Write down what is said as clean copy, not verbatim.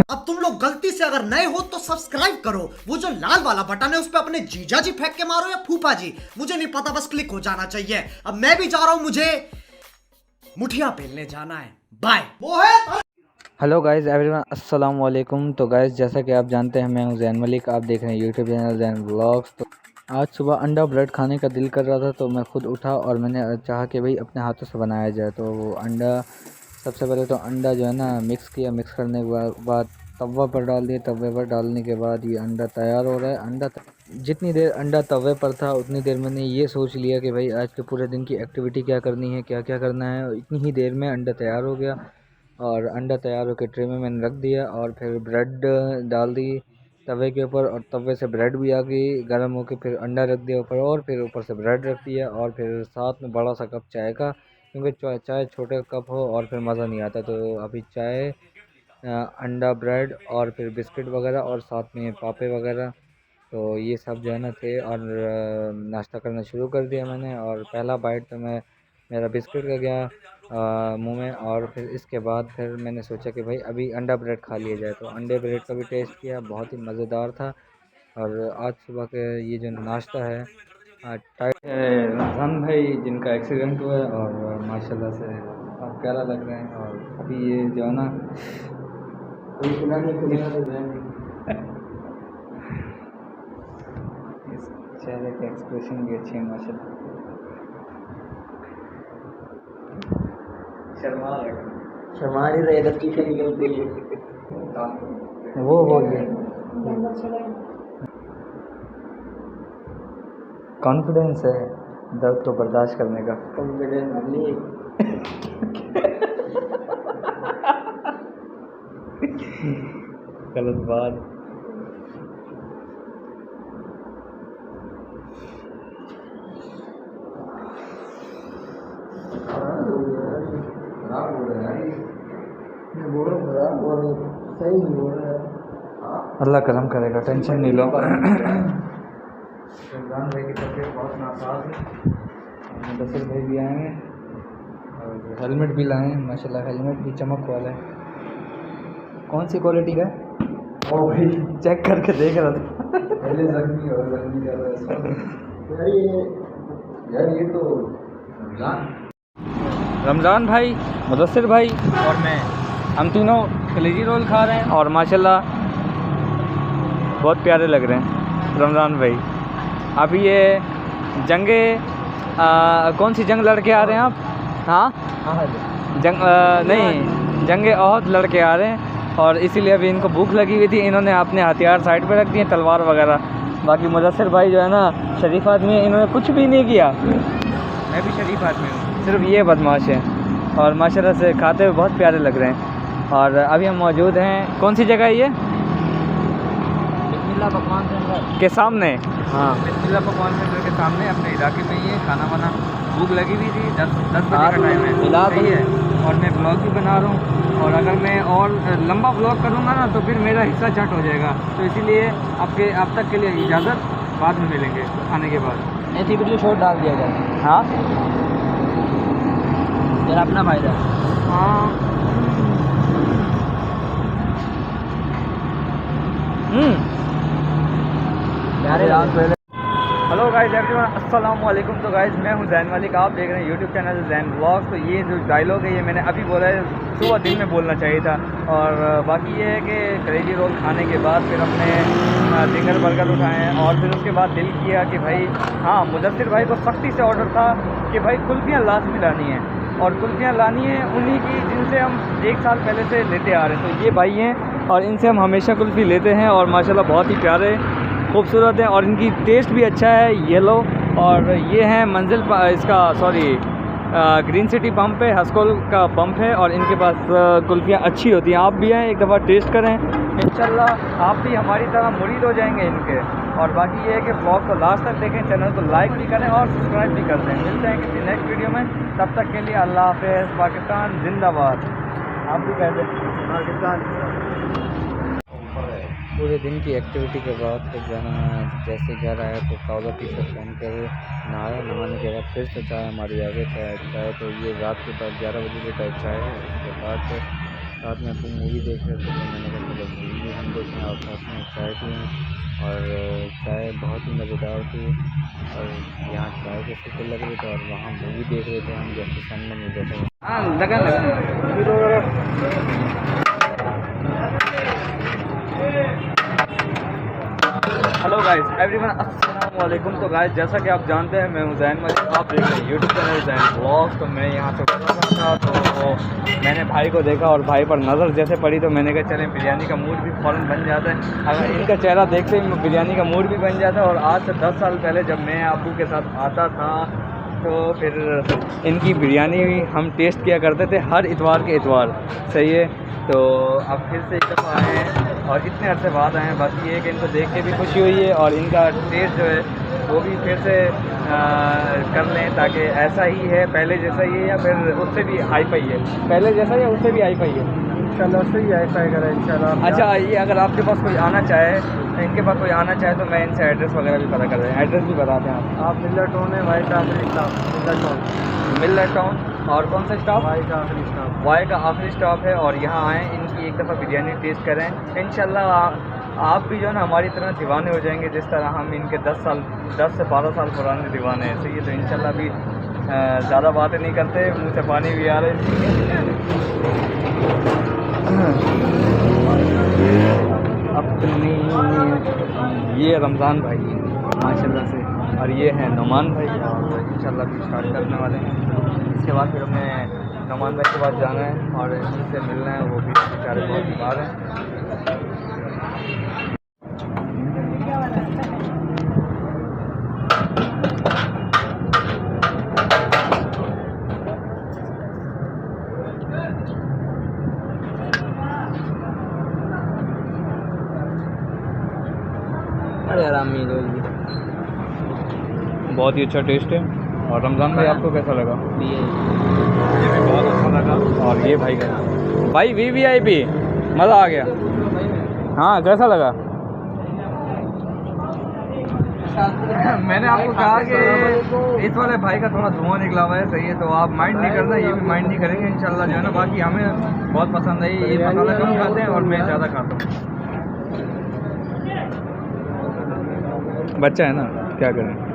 अब तुम लोग गलती से अगर नए हो तो सब्सक्राइब करो, वो जो लाल वाला बटन है उस पर अपने जीजा जी फेंक के मारो या फूफा जी, मुझे नहीं पता, बस क्लिक हो जाना चाहिए। अब मैं भी जा रहा हूं, मुझे मुठिया पेलने जाना है। बाय। वो है हेलो गाइज़ एवरीवन, अस्सलाम वालेकुम। तो गाइज़ जैसा कि आप जानते हैं मैं हूं जैन मलिक, आप देख रहे हैं यूट्यूब चैनल जैन व्लॉग्स। तो आज सुबह अंडा ब्रेड खाने का दिल कर रहा था तो मैं खुद उठा और मैंने चाहा कि भाई अपने हाथों से बनाया जाए। तो वो अंडा, सबसे पहले तो अंडा जो है ना मिक्स किया, मिक्स करने के बाद तवा पर डाल दिया। तवे पर डालने के बाद ये अंडा तैयार हो रहा है। जितनी देर अंडा तवे पर था उतनी देर मैंने ये सोच लिया कि भाई आज के पूरे दिन की एक्टिविटी क्या करनी है, क्या क्या करना है। इतनी ही देर में अंडा तैयार हो गया और अंडा तैयार होकर ट्रे में मैंने रख दिया और फिर ब्रेड डाल दी तवे के ऊपर और तवे से ब्रेड भी आ गई गर्म होकर। फिर अंडा रख दिया ऊपर और फिर ऊपर से ब्रेड रख दिया और फिर साथ में बड़ा सा कप चाय का, क्योंकि चाय छोटे कप हो और फिर मज़ा नहीं आता। तो अभी चाय, अंडा, ब्रेड और फिर बिस्किट वगैरह और साथ में पापे वगैरह, तो ये सब जो है ना थे। और नाश्ता करना शुरू कर दिया मैंने और पहला बाइट तो मेरा बिस्किट का गया मुंह में। और फिर इसके बाद फिर मैंने सोचा कि भाई अभी अंडा ब्रेड खा लिया जाए, तो अंडे ब्रेड का भी टेस्ट किया, बहुत ही मज़ेदार था। और आज सुबह के ये जो नाश्ता है रमज़ान भाई जिनका एक्सीडेंट हुआ है और माशाल्लाह से बहुत प्यारा लग रहा है। और अभी ये जो है ना इस चेहरे के एक्सप्रेशन भी अच्छे हैं माशाल्लाह। शर्मा रही रहे दस चीज़ें निकलती है। वो हो गया कॉन्फिडेंस है दर्द को बर्दाश्त करने का। कॉन्फिडेंस नहीं गलत बात। सही नहीं बोल रहा है। अल्लाह करम करेगा, टेंशन नहीं लो। रमज़ान भाई की तबीयत बहुत नासाज है, मुदस्सिर भाई भी आए हैं और हेलमेट भी लाए हैं माशाल्लाह। हेलमेट भी चमक वाला है। कौन सी क्वालिटी का है वो भाई चेक करके देख रहा था। पहले जख्मी और जख्मी कर रहा है यार ये तो रमज़ान भाई, मुदस्सिर भाई और मैं, हम तीनों कलेजी रोल खा रहे हैं और माशाल्लाह बहुत प्यारे लग रहे हैं रमज़ान भाई। अभी ये जंगे कौन सी जंग लड़के आ रहे हैं आप? हाँ जंग नहीं, जंगे अहद लड़के आ रहे हैं और इसीलिए अभी इनको भूख लगी हुई थी, इन्होंने अपने हथियार साइड पे रख दिए, तलवार वगैरह। बाकी मुदस्सिर भाई जो है ना शरीफ आदमी है, इन्होंने कुछ भी नहीं किया। मैं भी शरीफ आदमी हूँ, सिर्फ ये बदमाश है और माशाल्लाह से खाते हुए बहुत प्यारे लग रहे हैं। और अभी हम मौजूद हैं, कौन सी जगह है ये? बिस्मिल्लाह पकवान सेंटर के सामने। हाँ, बिस्मिल्लाह पकवान सेंटर के सामने अपने इलाके में ही है। खाना वाना भूख लगी हुई थी, 10 बजे का टाइम है, सही है। और मैं ब्लॉग भी बना रहा हूँ और अगर मैं और लंबा ब्लॉग करूँगा ना तो फिर मेरा हिस्सा चट हो जाएगा। तो इसीलिए आप तक के लिए इजाज़त, बाद में मिलेंगे खाने के बाद। ऐसी वीडियो शॉर्ट डाल दिया जाए। हाँ तेरा अपना फ़ायदा। हाँ हेलो गाइस एवरीवन, अस्सलाम वालेकुम। तो गाइस मैं हूं जैन मलिक, आप देख रहे हैं यूट्यूब चैनल जैन व्लॉग्स। तो ये जो डायलॉग है ये मैंने अभी बोला है, सुबह दिन में बोलना चाहिए था। और बाकी ये है कि कलेजी रोल खाने के बाद फिर अपने फिंगर बर्गर उठाए और फिर उसके बाद दिल किया कि भाई हाँ, मुदस्सिर भाई को सख्ती से ऑर्डर था कि भाई कुल्फ़ियाँ लाजमी लानी है और कुल्फ़ियाँ लानी है उन्हीं की जिनसे हम 1 साल पहले से लेते आ रहे हैं। तो ये भाई हैं और इनसे हम हमेशा कुल्फ़ी लेते हैं और माशाल्लाह बहुत ही प्यारे खूबसूरत है और इनकी टेस्ट भी अच्छा है। ये लो, और ये है मंजिल ग्रीन सिटी पंप है, हस्कोल का पंप है और इनके पास कुल्फ़ियाँ अच्छी होती हैं। आप भी आएँ, एक दफ़ा टेस्ट करें, इंशाल्लाह आप भी हमारी तरह मुरीद हो जाएंगे इनके। और बाकी ये है कि ब्लॉग को लास्ट तक देखें, चैनल को लाइक भी करें और सब्सक्राइब भी कर दें। मिलते हैं किसी नेक्स्ट वीडियो में, तब तक के लिए अल्लाह हाफ़िज़। पाकिस्तान जिंदाबाद। आप भी कह दें पाकिस्तान। पूरे दिन की एक्टिविटी के बाद फिर जैसे घर आया तो ट्राउज़र टी शर्ट पहन कर नहाया। नहाने के बाद फिर से चाय हमारी आ गई। चाय तो ये रात के बाद 11 बजे का चाय है। उसके बाद साथ में हम मूवी देख रहे थे, तो मैंने कहा चलो मूवी भी हम देखें और साथ में चाय पिएँ। और चाय बहुत ही मज़ेदार थी और यहाँ चाय के सिक्के लग रहे थे और वहाँ मूवी देख रहे थे हम, जैसे सामने में जैसे हेलो गाइस एवरीवन, अस्सलाम वालेकुम। तो गाइस जैसा कि आप जानते हैं मैं उज़ैन मलिक, आप देख रहे हैं यूट्यूब चैनल उज़ैन ब्लॉग्स। तो मैं यहाँ से बता था, तो मैंने भाई को देखा और भाई पर नज़र जैसे पड़ी तो मैंने कहा चलें बिरयानी का मूड भी फ़ौरन बन जाता है। अगर इनका चेहरा देखते ही बिरयानी का मूड भी बन जाता है। और आज से 10 साल पहले जब मैं अब्बू के साथ आता था तो फिर इनकी बिरयानी हम टेस्ट किया करते थे हर इतवार के इतवार, सही है। तो अब फिर से एक दफ़ा आए हैं और इतने अरसे बाद आए हैं। बस ये है कि इनको देख के भी खुशी हुई है और इनका टेस्ट जो है वो भी फिर से कर लें, ताकि ऐसा ही है पहले जैसा ही है या फिर उससे भी हाई फाई है, पहले जैसा या उससे भी हाई फाई है इंशाल्लाह, उससे भी हाई फाई करें इंशाल्लाह। अच्छा, ये अगर आपके पास कोई आना चाहे, इनके पास कोई आना चाहे तो मैं इनसे एड्रेस वगैरह भी पता कर रहे हैं। एड्रेस भी बताते हैं आप मिल्लर टाउन है, वाई का आखिरी स्टॉप मिल्लर टाउन। और कौन सा स्टॉप? वाई का आखिरी स्टॉप। वाई का आखिरी स्टॉप है। और यहाँ आएँ, इनकी एक दफ़ा बिरयानी टेस्ट करें, इंशाल्लाह आप भी जो है ना हमारी तरह दीवाने हो जाएंगे, जिस तरह हम इनके 10 से 12 साल पुराने दीवाने हैं, सही है। तो इंशाल्लाह भी ज़्यादा बातें नहीं करते, मुँह से पानी भी आ रहे अपनी। ये रमज़ान भाई माशाल्लाह से, और ये हैं नुमान भाई, और इंशाल्लाह भी स्टार्ट करने वाले हैं। इसके बाद फिर हमें नुमान भाई के पास जाना है और उनसे मिलना है, वो भी बेचारे बहुत बीमार हैं। अरे आरामी बहुत ही अच्छा टेस्ट है। और रमज़ान भाई आपको कैसा लगा? ये भी बहुत अच्छा लगा। और ये भाई का भाई VVIP मज़ा आ गया। हाँ, कैसा लगा? मैंने आपको कहा कि इस वाले भाई का थोड़ा धुआं निकला हुआ है, सही है। तो आप माइंड नहीं करना, ये भी माइंड नहीं करेंगे इंशाल्लाह जो है ना। बाकी हमें बहुत पसंद है, ये मसाला कम खाते हैं और मैं ज़्यादा खाता हूँ। बच्चा है ना, क्या करें।